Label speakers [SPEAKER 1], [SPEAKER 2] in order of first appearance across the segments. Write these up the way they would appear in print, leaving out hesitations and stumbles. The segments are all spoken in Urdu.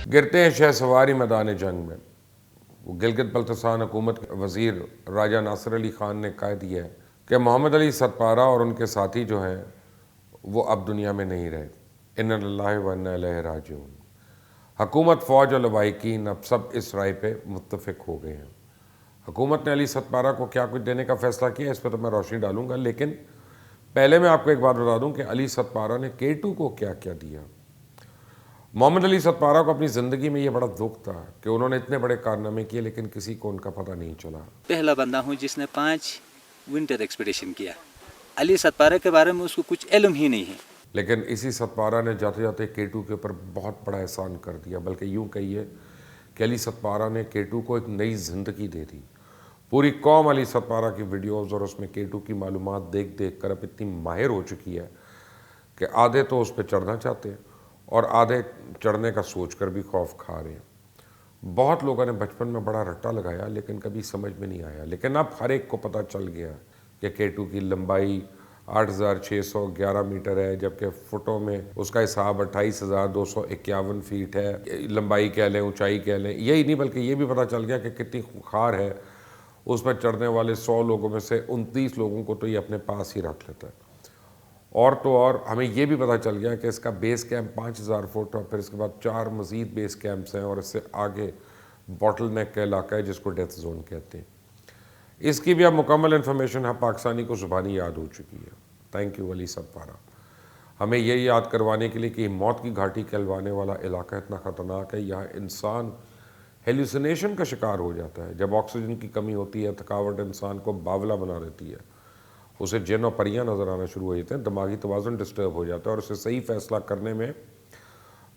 [SPEAKER 1] گرتے ہیں شہ سواری میدان جنگ میں. وہ گلگت بلتستان حکومت کے وزیر راجہ ناصر علی خان نے کہہ دیا ہے کہ محمد علی ستپارہ اور ان کے ساتھی جو ہیں وہ اب دنیا میں نہیں رہے. انا للہ و انا الیہ راجعون. حکومت، فوج اور لواحقین اب سب اس رائے پہ متفق ہو گئے ہیں. حکومت نے علی ستپارہ کو کیا کچھ دینے کا فیصلہ کیا اس پہ تو میں روشنی ڈالوں گا، لیکن پہلے میں آپ کو ایک بات بتا دوں کہ علی ستپارہ نے K2 کو کیا کیا دیا. محمد علی ستپارہ کو اپنی زندگی میں یہ بڑا دکھ تھا کہ انہوں نے اتنے بڑے کارنامے کیے لیکن کسی کو ان کا پتہ نہیں چلا.
[SPEAKER 2] پہلا بندہ ہوں جس نے 5 ونٹر ایکسپیڈیشن کیا. علی ستپارہ کے بارے میں اس کو کچھ علم ہی نہیں ہے.
[SPEAKER 1] لیکن اسی ستپارہ نے جاتے جاتے K2 کے اوپر بہت بڑا احسان کر دیا، بلکہ یوں کہیے کہ علی ستپارہ نے K2 کو ایک نئی زندگی دے دی. پوری قوم علی ستپارہ کی ویڈیوز اور اس میں K2 کی معلومات دیکھ دیکھ کر اب اتنی ماہر ہو چکی ہے کہ آدھے تو اس پہ چڑھنا چاہتے ہیں اور آدھے چڑھنے کا سوچ کر بھی خوف کھا رہے ہیں. بہت لوگوں نے بچپن میں بڑا رٹا لگایا لیکن کبھی سمجھ میں نہیں آیا، لیکن اب ہر ایک کو پتہ چل گیا کہ K2 کی لمبائی 8611 میٹر ہے، جبکہ فٹوں میں اس کا حساب 28,251 فیٹ ہے. لمبائی کہہ لیں، اونچائی کہہ لیں، یہی نہیں بلکہ یہ بھی پتہ چل گیا کہ کتنی خونخوار ہے. اس پر چڑھنے والے 100 لوگوں میں سے 29 لوگوں کو تو یہ اپنے پاس ہی رکھ لیتا ہے. اور تو اور ہمیں یہ بھی پتہ چل گیا کہ اس کا بیس کیمپ 5000 فٹ اور پھر اس کے بعد 4 مزید بیس کیمپس ہیں اور اس سے آگے باٹل نیک کا علاقہ ہے جس کو ڈیتھ زون کہتے ہیں. اس کی بھی اب مکمل انفارمیشن ہم پاکستانی کو زبانی یاد ہو چکی ہے. تھینک یو علی ستپارہ. ہمیں یہ یاد کروانے کے لیے کہ موت کی گھاٹی کہلوانے والا علاقہ اتنا خطرناک ہے. یہاں انسان ہیلوسینیشن کا شکار ہو جاتا ہے. جب آکسیجن کی کمی ہوتی ہے، تھکاوٹ انسان کو باولا بنا دیتی ہے، اسے جن و پریاں نظر آنا شروع ہو جاتے ہیں، دماغی توازن ڈسٹرب ہو جاتا ہے اور اسے صحیح فیصلہ کرنے میں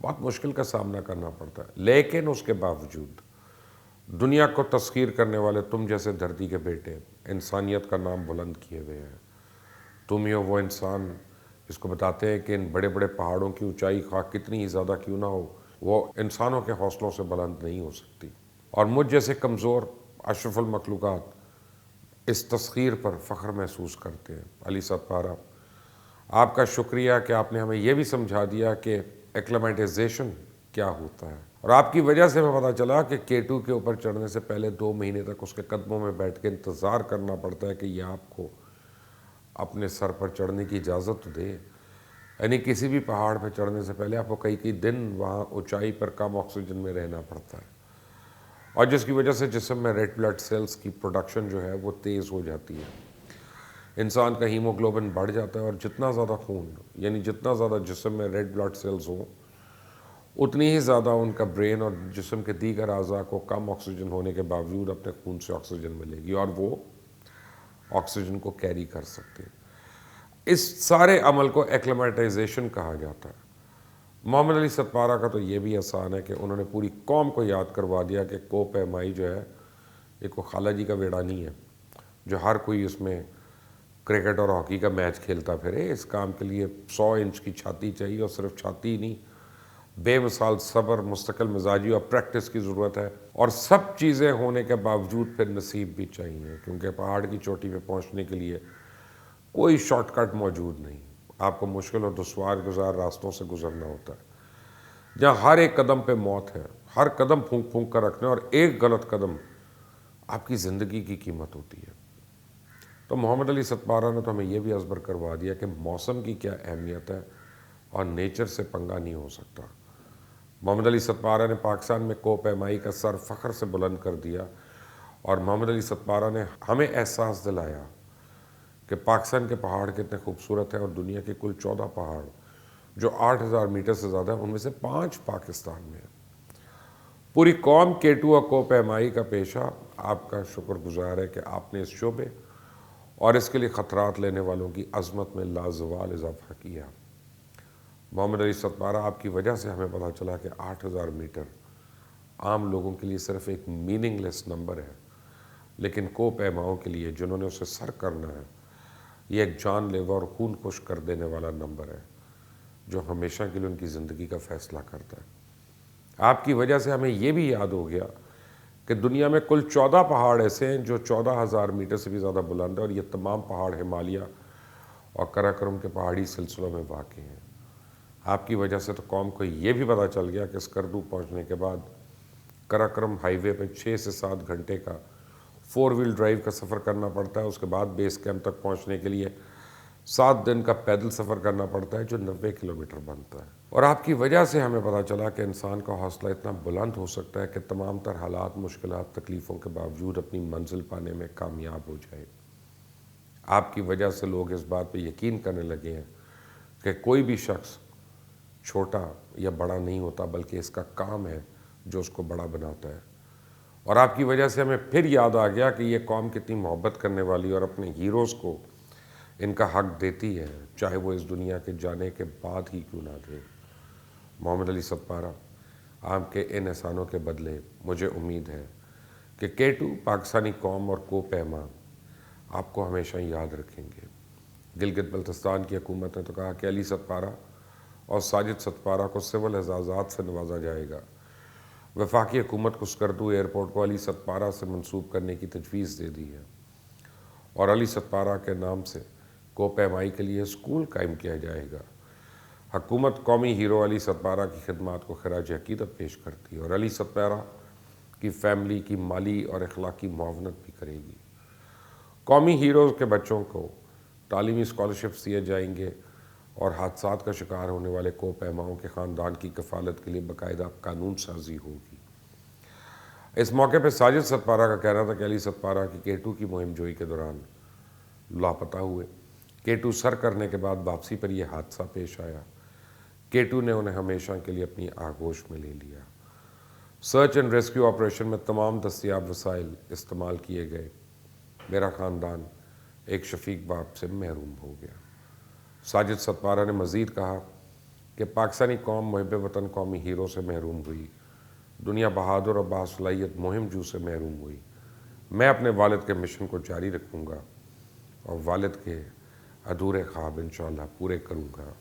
[SPEAKER 1] بہت مشکل کا سامنا کرنا پڑتا ہے. لیکن اس کے باوجود دنیا کو تسخیر کرنے والے تم جیسے دھرتی کے بیٹے انسانیت کا نام بلند کیے ہوئے ہیں. تم ہی ہو وہ انسان جس کو بتاتے ہیں کہ ان بڑے بڑے پہاڑوں کی اونچائی خواہ کتنی ہی زیادہ کیوں نہ ہو، وہ انسانوں کے حوصلوں سے بلند نہیں ہو سکتی. اور مجھ جیسے کمزور اشرف المخلوقات اس تسخیر پر فخر محسوس کرتے ہیں. علی ستپارہ، آپ کا شکریہ کہ آپ نے ہمیں یہ بھی سمجھا دیا کہ ایکلیمیٹائزیشن کیا ہوتا ہے. اور آپ کی وجہ سے ہمیں پتہ چلا کہ K2 کے اوپر چڑھنے سے پہلے 2 مہینے تک اس کے قدموں میں بیٹھ کے انتظار کرنا پڑتا ہے کہ یہ آپ کو اپنے سر پر چڑھنے کی اجازت دے. یعنی کسی بھی پہاڑ پہ چڑھنے سے پہلے آپ کو کئی دن وہاں اونچائی پر کم آکسیجن میں رہنا پڑتا ہے، اور جس کی وجہ سے جسم میں ریڈ بلڈ سیلز کی پروڈکشن جو ہے وہ تیز ہو جاتی ہے. انسان کا ہیموگلوبن بڑھ جاتا ہے اور جتنا زیادہ خون، یعنی جتنا زیادہ جسم میں ریڈ بلڈ سیلز ہوں، اتنی ہی زیادہ ان کا برین اور جسم کے دیگر اعضاء کو کم آکسیجن ہونے کے باوجود اپنے خون سے آکسیجن ملے گی اور وہ آکسیجن کو کیری کر سکتے ہیں. اس سارے عمل کو ایکلیمیٹائزیشن کہا جاتا ہے. محمد علی ستپارہ کا تو یہ بھی احسان ہے کہ انہوں نے پوری قوم کو یاد کروا دیا کہ کو پیمائی جو ہے یہ کوئی خالہ جی کا بیڑا نہیں ہے جو ہر کوئی اس میں کرکٹ اور ہاکی کا میچ کھیلتا پھرے. اس کام کے لیے 100 انچ کی چھاتی چاہیے، اور صرف چھاتی ہی نہیں، بے مثال صبر، مستقل مزاجی اور پریکٹس کی ضرورت ہے. اور سب چیزیں ہونے کے باوجود پھر نصیب بھی چاہیے، کیونکہ پہاڑ کی چوٹی پہ پہنچنے کے لیے کوئی شارٹ کٹ موجود نہیں. آپ کو مشکل اور دشوار گزار راستوں سے گزرنا ہوتا ہے جہاں ہر ایک قدم پہ موت ہے. ہر قدم پھونک پھونک کر رکھنا، اور ایک غلط قدم آپ کی زندگی کی قیمت ہوتی ہے. تو محمد علی ستپارہ نے تو ہمیں یہ بھی ازبر کروا دیا کہ موسم کی کیا اہمیت ہے اور نیچر سے پنگا نہیں ہو سکتا. محمد علی ستپارہ نے پاکستان میں کو پیمائی کا سر فخر سے بلند کر دیا، اور محمد علی ستپارہ نے ہمیں احساس دلایا کہ پاکستان کے پہاڑ کتنے خوبصورت ہیں، اور دنیا کے کل 14 پہاڑ جو 8000 میٹر سے زیادہ ہیں ان میں سے 5 پاکستان میں ہیں. پوری قوم K2 اور کو پیمائی کا پیشہ آپ کا شکر گزار ہے کہ آپ نے اس شعبے اور اس کے لیے خطرات لینے والوں کی عظمت میں لازوال اضافہ کیا. محمد علی ستپارہ، آپ کی وجہ سے ہمیں پتہ چلا کہ 8000 میٹر عام لوگوں کے لیے صرف ایک میننگ لیس نمبر ہے، لیکن کو پیماؤں کے لیے جنہوں نے اسے سر کرنا ہے یہ ایک جان لیوا اور خون خشک کر دینے والا نمبر ہے جو ہمیشہ کے لیے ان کی زندگی کا فیصلہ کرتا ہے. آپ کی وجہ سے ہمیں یہ بھی یاد ہو گیا کہ دنیا میں کل 14 پہاڑ ایسے ہیں جو 14000 میٹر سے بھی زیادہ بلند ہیں، اور یہ تمام پہاڑ ہمالیہ اور قراقرم کے پہاڑی سلسلوں میں واقع ہیں. آپ کی وجہ سے تو قوم کو یہ بھی پتہ چل گیا کہ اسکردو پہنچنے کے بعد کراکرم ہائی وے پہ 6 سے 7 گھنٹے کا 4 ویل ڈرائیو کا سفر کرنا پڑتا ہے. اس کے بعد بیس کیمپ تک پہنچنے کے لیے 7 دن کا پیدل سفر کرنا پڑتا ہے جو 90 کلومیٹر بنتا ہے. اور آپ کی وجہ سے ہمیں پتہ چلا کہ انسان کا حوصلہ اتنا بلند ہو سکتا ہے کہ تمام تر حالات، مشکلات، تکلیفوں کے باوجود اپنی منزل پانے میں کامیاب ہو جائے. آپ کی وجہ سے لوگ اس بات پہ یقین کرنے لگے ہیں کہ کوئی بھی شخص چھوٹا یا بڑا نہیں ہوتا، بلکہ اس کا کام ہے جو اس کو بڑا بناتا ہے. اور آپ کی وجہ سے ہمیں پھر یاد آ گیا کہ یہ قوم کتنی محبت کرنے والی اور اپنے ہیروز کو ان کا حق دیتی ہے، چاہے وہ اس دنیا کے جانے کے بعد ہی کیوں نہ دے. محمد علی ستپارہ، آپ کے ان احسانوں کے بدلے مجھے امید ہے کہ کیٹو پاکستانی قوم اور کو پیما آپ کو ہمیشہ یاد رکھیں گے. گلگت بلتستان کی حکومت نے تو کہا کہ علی ستپارہ اور ساجد ستپارہ کو سول اعزازات سے نوازا جائے گا. وفاقی حکومت کو اسکردو ایئرپورٹ کو علی ستپارہ سے منسوب کرنے کی تجویز دے دی ہے اور علی ستپارہ کے نام سے کو پیمائی کے لیے اسکول قائم کیا جائے گا. حکومت قومی ہیرو علی ستپارہ کی خدمات کو خراج عقیدت پیش کرتی ہے اور علی ستپارہ کی فیملی کی مالی اور اخلاقی معاونت بھی کرے گی. قومی ہیروز کے بچوں کو تعلیمی اسکالرشپس دیے جائیں گے اور حادثات کا شکار ہونے والے کو پیماؤں کے خاندان کی کفالت کے لیے باقاعدہ قانون سازی ہوگی. اس موقع پہ ساجد ستپارہ کا کہنا تھا کہ علی ستپارہ کی کیٹو کی مہم جوئی کے دوران لاپتہ ہوئے. کیٹو سر کرنے کے بعد واپسی پر یہ حادثہ پیش آیا. کیٹو نے انہیں ہمیشہ کے لیے اپنی آغوش میں لے لیا. سرچ اینڈ ریسکیو آپریشن میں تمام دستیاب وسائل استعمال کیے گئے. میرا خاندان ایک شفیق باپ سے محروم ہو گیا. ساجد ستپارہ نے مزید کہا کہ پاکستانی قوم محب وطن قومی ہیرو سے محروم ہوئی. دنیا بہادر اور باصلاحیت مہم جو سے محروم ہوئی. میں اپنے والد کے مشن کو جاری رکھوں گا اور والد کے ادھورے خواب انشاءاللہ پورے کروں گا.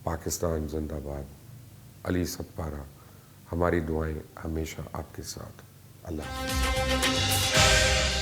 [SPEAKER 1] پاکستان زندہ باد. علی ستپارہ، ہماری دعائیں ہمیشہ آپ کے ساتھ. اللہ حافظ.